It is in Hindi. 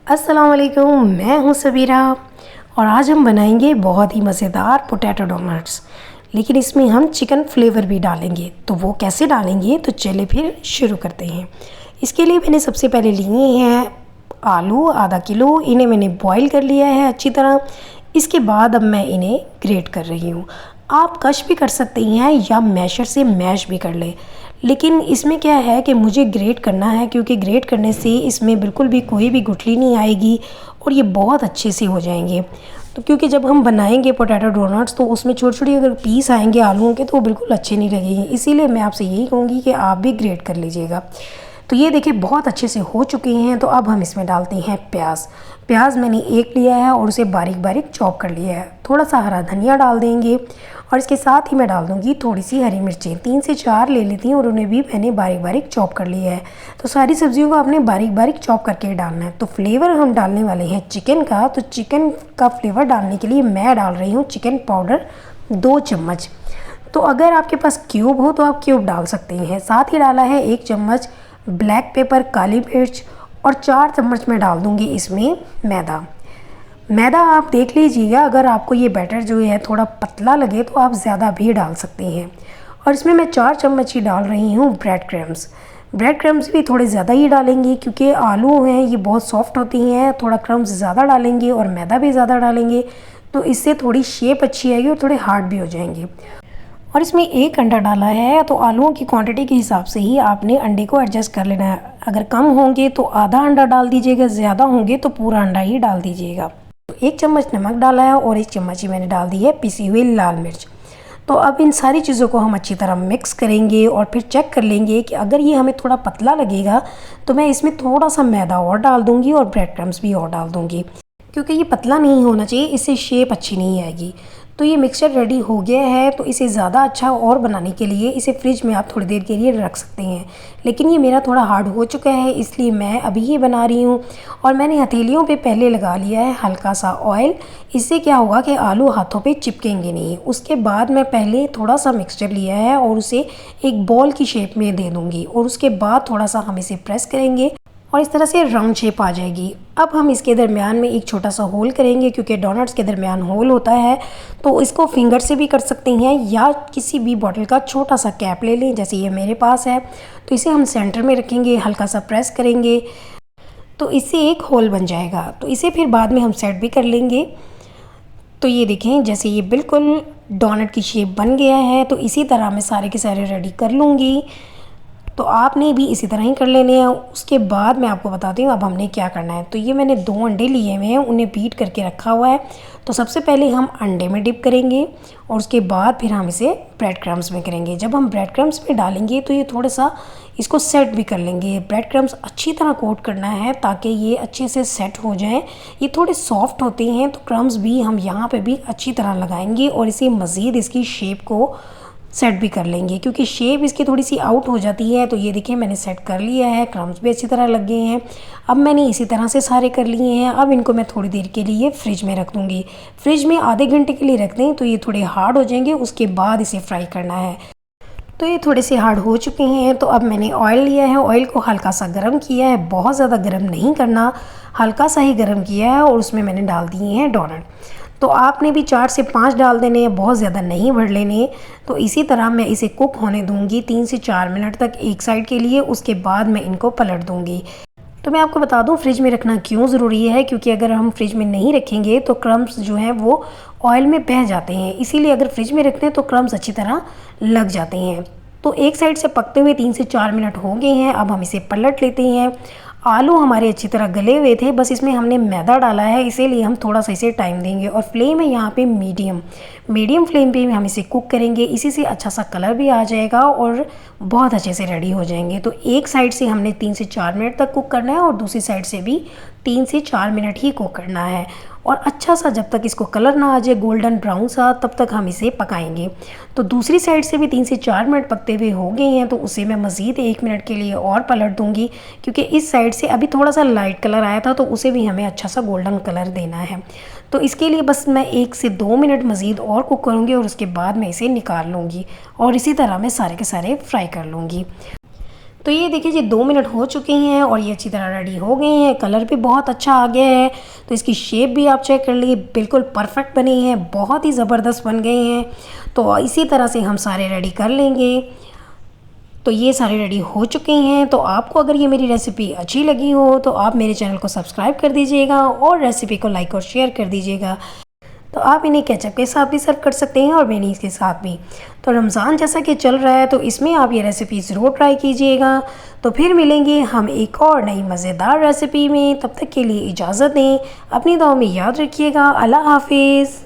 अस्सलाम वालेकुम, मैं हूँ सबीरा और आज हम बनाएंगे बहुत ही मज़ेदार पोटैटो डोनट्स। लेकिन इसमें हम चिकन फ्लेवर भी डालेंगे, तो वो कैसे डालेंगे तो चलिए फिर शुरू करते हैं। इसके लिए मैंने सबसे पहले लिए हैं आलू आधा किलो। इन्हें मैंने बॉईल कर लिया है अच्छी तरह। इसके बाद अब मैं इन्हें ग्रेट कर रही हूँ। आप कश भी कर सकते हैं या मैशर से मैश भी कर लें, लेकिन इसमें क्या है कि मुझे ग्रेट करना है, क्योंकि ग्रेट करने से इसमें बिल्कुल भी कोई भी गुठली नहीं आएगी और ये बहुत अच्छे से हो जाएंगे। तो क्योंकि जब हम बनाएंगे पोटैटो डोनट्स तो उसमें छोटे छोटे अगर पीस आएंगे आलूओं के तो वो बिल्कुल अच्छे नहीं लगेंगे। इसीलिए मैं आपसे यही कहूँगी कि आप भी ग्रेट कर लीजिएगा। तो ये देखिए बहुत अच्छे से हो चुके हैं। तो अब हम इसमें डालते हैं प्याज। प्याज मैंने एक लिया है और उसे बारीक बारीक चॉप कर लिया है। थोड़ा सा हरा धनिया डाल देंगे और इसके साथ ही मैं डाल दूँगी थोड़ी सी हरी मिर्चें। 3 से 4 ले लेती हूँ और उन्हें भी मैंने बारीक बारीक चॉप कर लिया है। तो सारी सब्जियों को आपने बारीक बारीक चॉप करके डालना है। तो फ्लेवर हम डालने वाले हैं चिकन का। तो चिकन का फ्लेवर डालने के लिए मैं डाल रही हूँ चिकन पाउडर 2 चम्मच। तो अगर आपके पास क्यूब हो तो आप क्यूब डाल सकते हैं। साथ ही डाला है 1 चम्मच ब्लैक पेपर काली मिर्च और 4 चम्मच मैं डाल दूँगी इसमें मैदा आप देख लीजिएगा, अगर आपको ये बैटर जो है थोड़ा पतला लगे तो आप ज़्यादा भी डाल सकते हैं। और इसमें मैं 4 चम्मच ही डाल रही हूँ ब्रेड क्रम्स भी थोड़े ज़्यादा ही डालेंगे क्योंकि आलू हैं ये बहुत सॉफ्ट होती हैं। थोड़ा क्रम्स ज़्यादा डालेंगे और मैदा भी ज़्यादा डालेंगे तो इससे थोड़ी शेप अच्छी आएगी और थोड़े हार्ड भी हो जाएंगे। और इसमें 1 अंडा डाला है, तो आलूओं की क्वांटिटी के हिसाब से ही आपने अंडे को एडजस्ट कर लेना है। अगर कम होंगे तो आधा अंडा डाल दीजिएगा, ज़्यादा होंगे तो पूरा अंडा ही डाल दीजिएगा। 1 चम्मच नमक डाला है और 1 चम्मच ही मैंने डाल दी है पिसी हुई लाल मिर्च। तो अब इन सारी चीज़ों को हम अच्छी तरह मिक्स करेंगे और फिर चेक कर लेंगे कि अगर ये हमें थोड़ा पतला लगेगा तो मैं इसमें थोड़ा सा मैदा और डाल दूँगी और ब्रेड क्रम्स भी और डाल दूँगी, क्योंकि ये पतला नहीं होना चाहिए, इससे शेप अच्छी नहीं आएगी। तो ये मिक्सचर रेडी हो गया है। तो इसे ज़्यादा अच्छा और बनाने के लिए इसे फ्रिज में आप थोड़ी देर के लिए रख सकते हैं, लेकिन ये मेरा थोड़ा हार्ड हो चुका है इसलिए मैं अभी ये बना रही हूँ। और मैंने हथेलियों पे पहले लगा लिया है हल्का सा ऑयल। इससे क्या होगा कि आलू हाथों पे चिपकेंगे नहीं। उसके बाद मैं पहले थोड़ा सा मिक्सचर लिया है और उसे एक बॉल की शेप में दे दूँगी और उसके बाद थोड़ा सा हम इसे प्रेस करेंगे और इस तरह से राउंड शेप आ जाएगी। अब हम इसके दरमियान में एक छोटा सा होल करेंगे, क्योंकि डोनट्स के दरमियान होल होता है। तो इसको फिंगर से भी कर सकते हैं या किसी भी बॉटल का छोटा सा कैप ले लें, जैसे ये मेरे पास है। तो इसे हम सेंटर में रखेंगे, हल्का सा प्रेस करेंगे तो इससे एक होल बन जाएगा। तो इसे फिर बाद में हम सेट भी कर लेंगे। तो ये देखें जैसे ये बिल्कुल डोनट की शेप बन गया है। तो इसी तरह मैं सारे के सारे रेडी कर लूँगी। तो आपने भी इसी तरह ही कर लेने हैं। उसके बाद मैं आपको बताती हूँ अब हमने क्या करना है। तो ये मैंने 2 अंडे लिए हुए हैं, उन्हें बीट करके रखा हुआ है। तो सबसे पहले हम अंडे में डिप करेंगे और उसके बाद फिर हम इसे ब्रेड क्रम्स में करेंगे। जब हम ब्रेड क्रम्स में डालेंगे तो ये थोड़ा सा इसको सेट भी कर लेंगे। ब्रेड क्रम्स अच्छी तरह कोट करना है ताकि ये अच्छे से सेट हो जाएं। ये थोड़े सॉफ्ट होते हैं तो क्रम्स भी हम यहाँ पे भी अच्छी तरह लगाएंगे और इसे मज़ीद इसकी शेप को सेट भी कर लेंगे, क्योंकि शेप इसकी थोड़ी सी आउट हो जाती है। तो ये देखिए मैंने सेट कर लिया है, क्रम्स भी अच्छी तरह लग गए हैं। अब मैंने इसी तरह से सारे कर लिए हैं। अब इनको मैं थोड़ी देर के लिए फ्रिज में रख दूँगी। फ्रिज में आधे घंटे के लिए रख दें तो ये थोड़े हार्ड हो जाएंगे। उसके बाद इसे फ्राई करना है। तो ये थोड़े से हार्ड हो चुके हैं। तो अब मैंने ऑयल लिया है, ऑयल को हल्का सा गर्म किया है, बहुत ज़्यादा गर्म नहीं करना, हल्का सा ही गर्म किया है और उसमें मैंने डाल दिए हैं डोनट। तो आपने भी 4 से 5 डाल देने हैं, बहुत ज़्यादा नहीं भर लेने। तो इसी तरह मैं इसे कुक होने दूंगी 3 से 4 मिनट तक एक साइड के लिए। उसके बाद मैं इनको पलट दूंगी। तो मैं आपको बता दूं फ्रिज में रखना क्यों ज़रूरी है, क्योंकि अगर हम फ्रिज में नहीं रखेंगे तो क्रम्स जो हैं वो ऑयल में बह जाते हैं। इसीलिए अगर फ्रिज में रखते हैं तो क्रम्स अच्छी तरह लग जाते हैं। तो एक साइड से पकते हुए 3 से 4 मिनट हो गए हैं। अब हम इसे पलट लेते हैं। आलू हमारे अच्छी तरह गले हुए थे, बस इसमें हमने मैदा डाला है, इसीलिए हम थोड़ा सा इसे टाइम देंगे। और फ्लेम है यहाँ पे मीडियम फ्लेम पे हम इसे कुक करेंगे। इसी से अच्छा सा कलर भी आ जाएगा और बहुत अच्छे से रेडी हो जाएंगे। तो एक साइड से हमने 3 से 4 मिनट तक कुक करना है और दूसरी साइड से भी 3 से 4 मिनट ही कुक करना है। और अच्छा सा जब तक इसको कलर ना आ जाए गोल्डन ब्राउन सा, तब तक हम इसे पकाएंगे। तो दूसरी साइड से भी 3 से 4 मिनट पकते हुए हो गए हैं। तो उसे मैं मज़ीद 1 मिनट के लिए और पलट दूंगी, क्योंकि इस साइड से अभी थोड़ा सा लाइट कलर आया था तो उसे भी हमें अच्छा सा गोल्डन कलर देना है। तो इसके लिए बस मैं 1 से 2 मिनट मज़ीद और कुक करूँगी और उसके बाद मैं इसे निकाल लूँगी और इसी तरह मैं सारे के सारे फ्राई कर लूँगी। तो ये देखिए जी 2 मिनट हो चुके हैं और ये अच्छी तरह रेडी हो गए हैं। कलर भी बहुत अच्छा आ गया है। तो इसकी शेप भी आप चेक कर लीजिए, बिल्कुल परफेक्ट बनी है, बहुत ही ज़बरदस्त बन गए हैं। तो इसी तरह से हम सारे रेडी कर लेंगे। तो ये सारे रेडी हो चुके हैं। तो आपको अगर ये मेरी रेसिपी अच्छी लगी हो तो आप मेरे चैनल को सब्सक्राइब कर दीजिएगा और रेसिपी को लाइक और शेयर कर दीजिएगा। तो आप इन्हें केचप के साथ भी सर्व कर सकते हैं और मेयोनीज के साथ भी। तो रमज़ान जैसा कि चल रहा है तो इसमें आप ये रेसिपी ज़रूर ट्राई कीजिएगा। तो फिर मिलेंगे हम एक और नई मज़ेदार रेसिपी में। तब तक के लिए इजाज़त दें, अपनी दुआ में याद रखिएगा। अल्लाह हाफिज़।